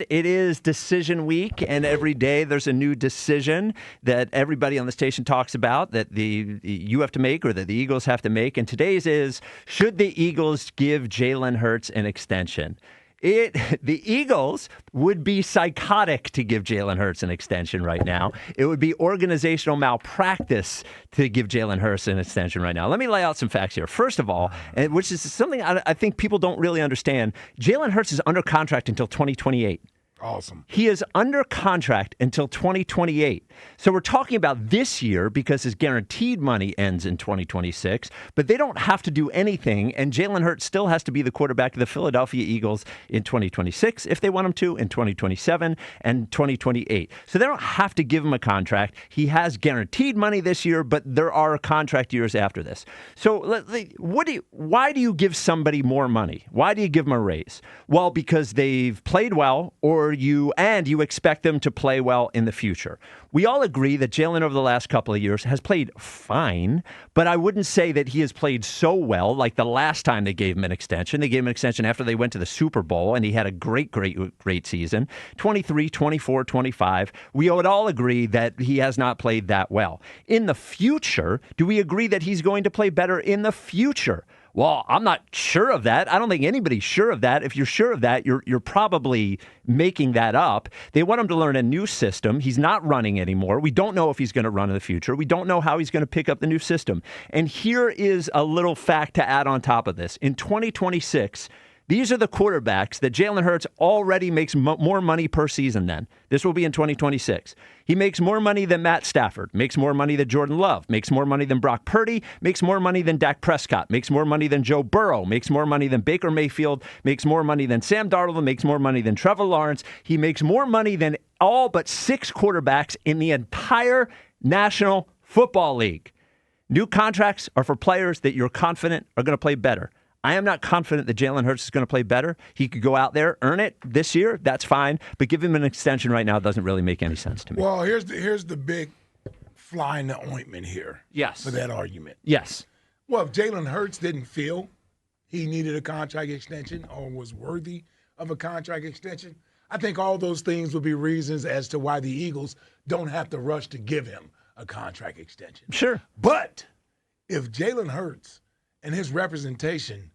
It is decision week, and every day there's a new decision that everybody on the station talks about that you have to make or that the Eagles have to make. And today's is, should the Eagles give Jalen Hurts an extension? The Eagles would be psychotic to give Jalen Hurts an extension right now. It would be organizational malpractice to give Jalen Hurts an extension right now. Let me lay out some facts here. First of all, which is something I think people don't really understand, Jalen Hurts is under contract until 2028. Awesome. He is under contract until 2028. So we're talking about this year because his guaranteed money ends in 2026, but they don't have to do anything, and Jalen Hurts still has to be the quarterback of the Philadelphia Eagles in 2026 if they want him to, in 2027 and 2028. So they don't have to give him a contract. He has guaranteed money this year, but there are contract years after this. So why do you give somebody more money? Why do you give them a raise? Well, because they've played well, or you expect them to play well in the future. We all agree that Jalen over the last couple of years has played fine, but I wouldn't say that he has played so well like the last time they gave him an extension. They gave him an extension after they went to the Super Bowl, and he had a great season. 23, 24, 25. We would all agree that he has not played that well. In the future, do we agree that he's going to play better in the future? Well, I'm not sure of that. I don't think anybody's sure of that. If you're sure of that, you're probably making that up. They want him to learn a new system. He's not running anymore. We don't know if he's going to run in the future. We don't know how he's going to pick up the new system. And here is a little fact to add on top of this. In 2026, these are the quarterbacks that Jalen Hurts already makes more money per season than. This will be in 2026. He makes more money than Matt Stafford, makes more money than Jordan Love, makes more money than Brock Purdy, makes more money than Dak Prescott, makes more money than Joe Burrow, makes more money than Baker Mayfield, makes more money than Sam Darnold, makes more money than Trevor Lawrence. He makes more money than all but 6 quarterbacks in the entire National Football League. New contracts are for players that you're confident are going to play better. I am not confident that Jalen Hurts is going to play better. He could go out there, earn it this year. That's fine. But give him an extension right now doesn't really make any sense to me. Well, here's the big fly in the ointment here. Yes. For that argument. Yes. Well, if Jalen Hurts didn't feel he needed a contract extension or was worthy of a contract extension, I think all those things would be reasons as to why the Eagles don't have to rush to give him a contract extension. Sure. But if Jalen Hurts and his representation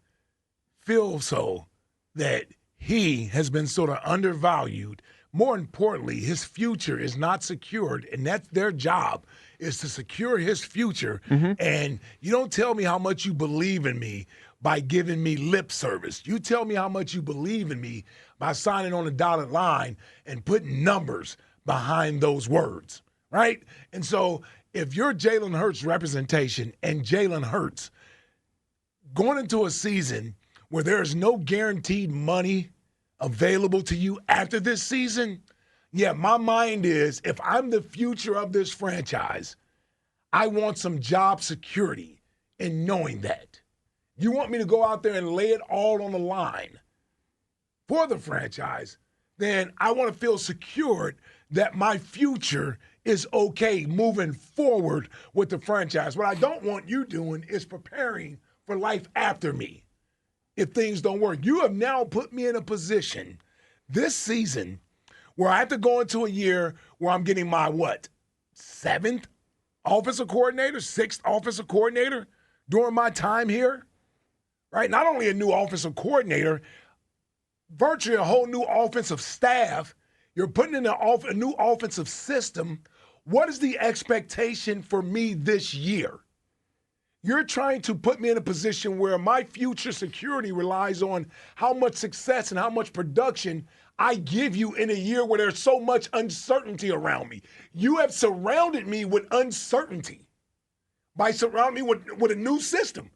feel so that he has been sort of undervalued, more importantly, his future is not secured, and that's their job, is to secure his future. Mm-hmm. And you don't tell me how much you believe in me by giving me lip service. You tell me how much you believe in me by signing on the dotted line and putting numbers behind those words, right? And so if you're Jalen Hurts' representation and Jalen Hurts going into a season where there's no guaranteed money available to you after this season, yeah, my mind is, if I'm the future of this franchise, I want some job security in knowing that. You want me to go out there and lay it all on the line for the franchise, then I want to feel secured that my future is okay moving forward with the franchise. What I don't want you doing is preparing for life after me if things don't work. You have now put me in a position this season where I have to go into a year where I'm getting my, 7th offensive coordinator, 6th offensive coordinator during my time here, right? Not only a new offensive coordinator, virtually a whole new offensive staff. You're putting in a new offensive system. What is the expectation for me this year? You're trying to put me in a position where my future security relies on how much success and how much production I give you in a year where there's so much uncertainty around me. You have surrounded me with uncertainty by surrounding me with a new system.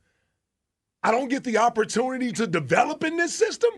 I don't get the opportunity to develop in this system.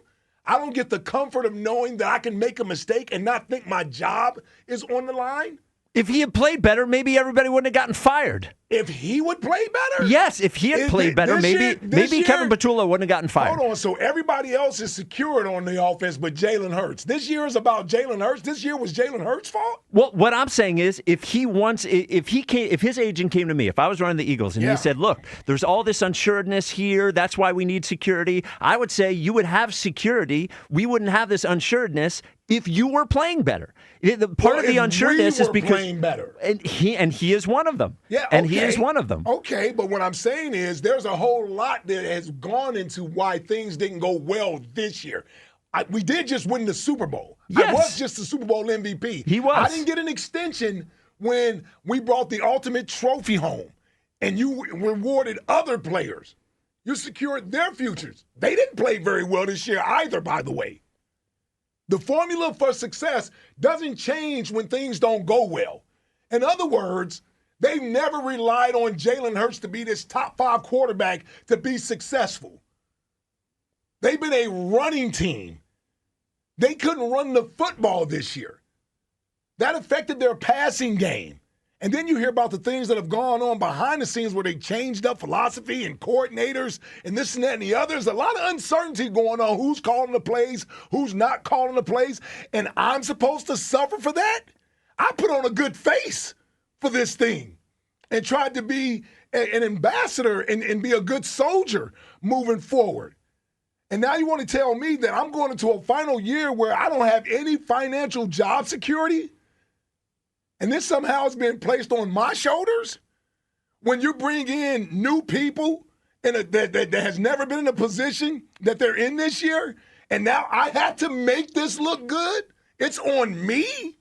I don't get the comfort of knowing that I can make a mistake and not think my job is on the line. If he had played better, maybe everybody wouldn't have gotten fired. If he would play better? Yes, if he had played better, maybe Kevin Petula wouldn't have gotten fired. Hold on, so everybody else is secured on the offense but Jalen Hurts. This year is about Jalen Hurts. This year was Jalen Hurts' fault? Well, what I'm saying is if his agent came to me, if I was running the Eagles and he said, look, there's all this unsureness here, that's why we need security, I would say you would have security, we wouldn't have this unsureness if you were playing better. Part of the unsureness is because playing better. And he is one of them. Yeah, and he is one of them. Okay, but what I'm saying is there's a whole lot that has gone into why things didn't go well this year. We did just win the Super Bowl. Yes. I was just the Super Bowl MVP. He was. I didn't get an extension when we brought the ultimate trophy home, and you rewarded other players. You secured their futures. They didn't play very well this year either, by the way. The formula for success doesn't change when things don't go well. In other words, they've never relied on Jalen Hurts to be this top 5 quarterback to be successful. They've been a running team. They couldn't run the football this year. That affected their passing game. And then you hear about the things that have gone on behind the scenes where they changed up philosophy and coordinators and this and that and the other. There's a lot of uncertainty going on. Who's calling the plays, who's not calling the plays, and I'm supposed to suffer for that? I put on a good face for this thing and tried to be an ambassador and be a good soldier moving forward. And now you want to tell me that I'm going into a final year where I don't have any financial job security? And this somehow has been placed on my shoulders? When you bring in new people that has never been in a position that they're in this year, and now I have to make this look good? It's on me?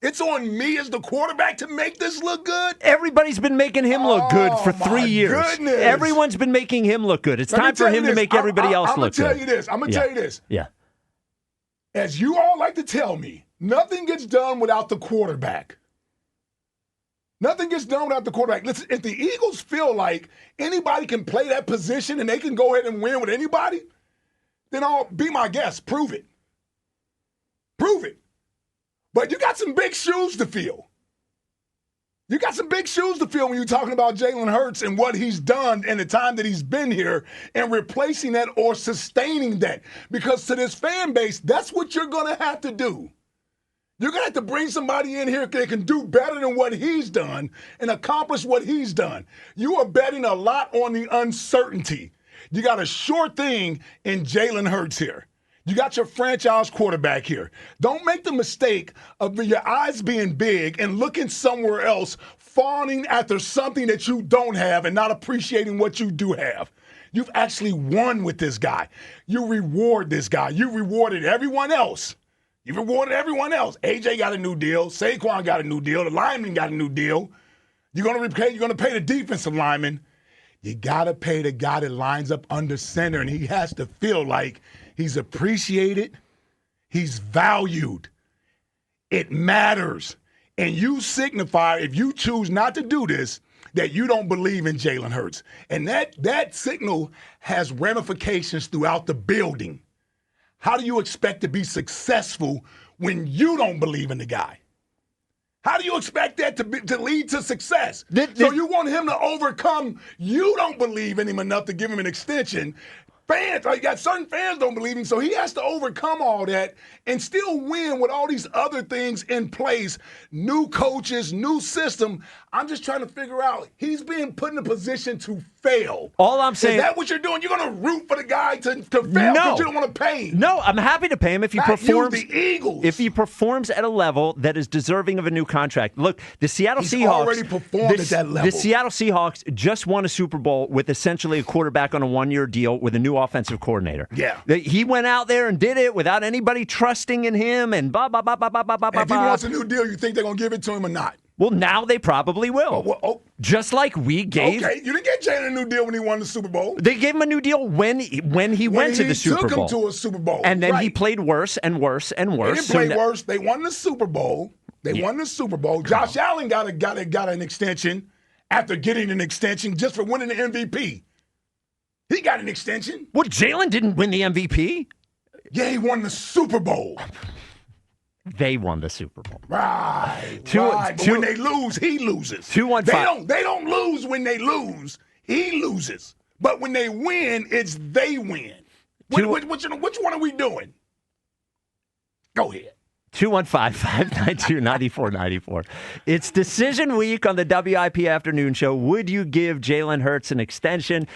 It's on me as the quarterback to make this look good? Everybody's been making him look good for 3 years. Goodness. Everyone's been making him look good. It's time for him to make everybody else look good. I'm going to tell you this. Yeah. As you all like to tell me, nothing gets done without the quarterback. Nothing gets done without the quarterback. Listen, if the Eagles feel like anybody can play that position and they can go ahead and win with anybody, then I'll be my guest. Prove it. Prove it. But you got some big shoes to fill. You got some big shoes to fill when you're talking about Jalen Hurts and what he's done in the time that he's been here and replacing that or sustaining that. Because to this fan base, that's what you're going to have to do. You're going to have to bring somebody in here that can do better than what he's done and accomplish what he's done. You are betting a lot on the uncertainty. You got a sure thing in Jalen Hurts here. You got your franchise quarterback here. Don't make the mistake of your eyes being big and looking somewhere else, fawning after something that you don't have and not appreciating what you do have. You've actually won with this guy. You reward this guy. You rewarded everyone else. You rewarded everyone else. AJ got a new deal. Saquon got a new deal. The lineman got a new deal. You're going to pay the defensive lineman. You got to pay the guy that lines up under center, and he has to feel like he's appreciated, he's valued. It matters. And you signify, if you choose not to do this, that you don't believe in Jalen Hurts. And that signal has ramifications throughout the building. How do you expect to be successful when you don't believe in the guy? How do you expect that to lead to success? So you want him to overcome, you don't believe in him enough to give him an extension. Fans, like certain fans don't believe him, so he has to overcome all that and still win with all these other things in place. New coaches, new system. I'm just trying to figure out, he's being put in a position to fail. All I'm saying, is that what you're doing? You're going to root for the guy to fail because you don't want to pay him. No, I'm happy to pay him if he performs. The Eagles. If he performs at a level that is deserving of a new contract. Look, the Seattle Seahawks already performed at that level. The Seattle Seahawks just won a Super Bowl with essentially a quarterback on a 1-year deal with a new offensive coordinator. Yeah. He went out there and did it without anybody trusting in him and blah, blah, blah, blah, blah, blah, blah. If he wants a new deal, you think they're going to give it to him or not? Well, now they probably will. Just like we gave. Okay, you didn't get Jalen a new deal when he won the Super Bowl. They gave him a new deal when he went to the Super Bowl. Took him to a Super Bowl. And then he played worse and worse and worse. They didn't play worse. They won the Super Bowl. Won the Super Bowl. Josh Allen got an extension after getting an extension just for winning the MVP. He got an extension. Well, Jalen didn't win the MVP. Yeah, he won the Super Bowl. They won the Super Bowl. Right. But when they lose, he loses. 215. They don't lose when they lose. He loses. But when they win, it's they win. Which one are we doing? Go ahead. 215-592-9494. It's decision week on the WIP Afternoon Show. Would you give Jalen Hurts an extension?